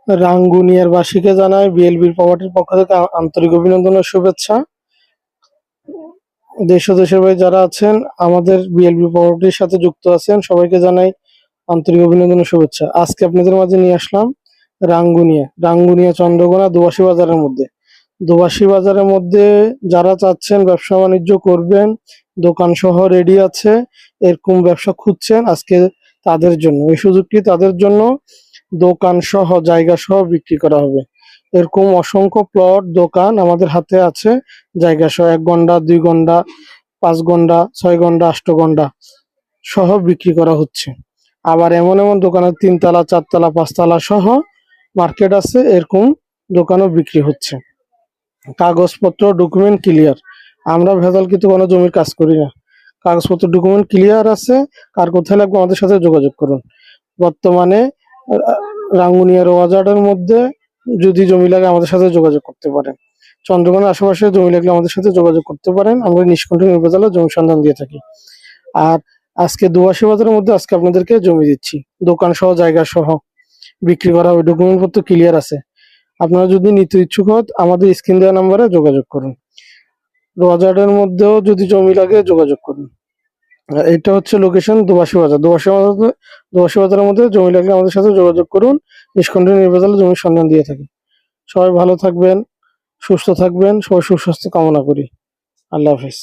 রাঙ্গুনিয়ার বাসীকে জানাই বিএলবির প্রপার্টির পক্ষ থেকে আন্তরিক অভিনন্দন ও শুভেচ্ছা। দেশ ও দেশের বাইরে যারা আছেন আমাদের বিএলবি প্রপার্টির সাথে যুক্ত আছেন সবাইকে জানাই আন্তরিক অভিনন্দন ও শুভেচ্ছা। আজকে আপনাদের মাঝে নিয়ে আসলাম রাঙ্গুনিয়া চন্দ্রকোনা দোবাসী বাজারের মধ্যে। দোবাসী বাজারের মধ্যে যারা চাচ্ছেন ব্যবসা বাণিজ্য করবেন, দোকান সহ রেডি আছে, এরকম ব্যবসা খুঁজছেন, আজকে তাদের জন্য এই সুযোগটি তাদের জন্য। দোকান সহ জায়গা সহ বিক্রি করা হবে। এরকম অসংখ্য প্লট দোকান আমাদের হাতে আছে, জায়গা সহ 1 ঘন্টা 2 ঘন্টা 5 ঘন্টা 6 ঘন্টা 8 ঘন্টা সহ বিক্রি করা হচ্ছে। আবার এমন এমন দোকানের 3 তলা 4 তলা 5 তলা সহ মার্কেট আছে, এরকম দোকানও বিক্রি হচ্ছে। কাগজপত্র ডকুমেন্ট ক্লিয়ার, আমরা ভেজালকৃত কোনো জমির কাজ করি না। কাগজপত্র ডকুমেন্ট ক্লিয়ার আছে। কার কোথায় লাগবে আমাদের সাথে যোগাযোগ করুন। বর্তমানে রাঙ্গুনিয়ার বাজারের মধ্যে যদি জমি লাগে আমাদের সাথে যোগাযোগ করতে পারেন। চন্দ্রকোনার আশেপাশে জমি লাগলে আমাদের সাথে যোগাযোগ করতে পারেন। আমরা নিষ্কণ্ঠ নির্ভেজালে জমি সন্ধান দিয়ে থাকি। আর আজকে দোবাসী বাজারের মধ্যে আজকে আপনাদেরকে জমি দিচ্ছি, দোকান সহ জায়গা সহ বিক্রি করা হবে, ডকুমেন্ট পত্র ক্লিয়ার আছে। আপনারা যদি নিতে ইচ্ছুক হন আমাদের স্ক্রিন দেওয়া নাম্বারে যোগাযোগ করুন। বাজারের মধ্যেও যদি জমি লাগে যোগাযোগ করুন। এটা হচ্ছে লোকেশন দোবাসী বাজার। দোবাসী বাজারের মধ্যে জমি লাগলে আমাদের সাথে যোগাযোগ করুন। নিষ্কণ্ঠ নির্ভেজালে জমির সন্ধান দিয়ে থাকি। সবাই ভালো থাকবেন, সুস্থ থাকবেন, সবাই সুস্বাস্থ্য কামনা করি। আল্লাহ হাফেজ।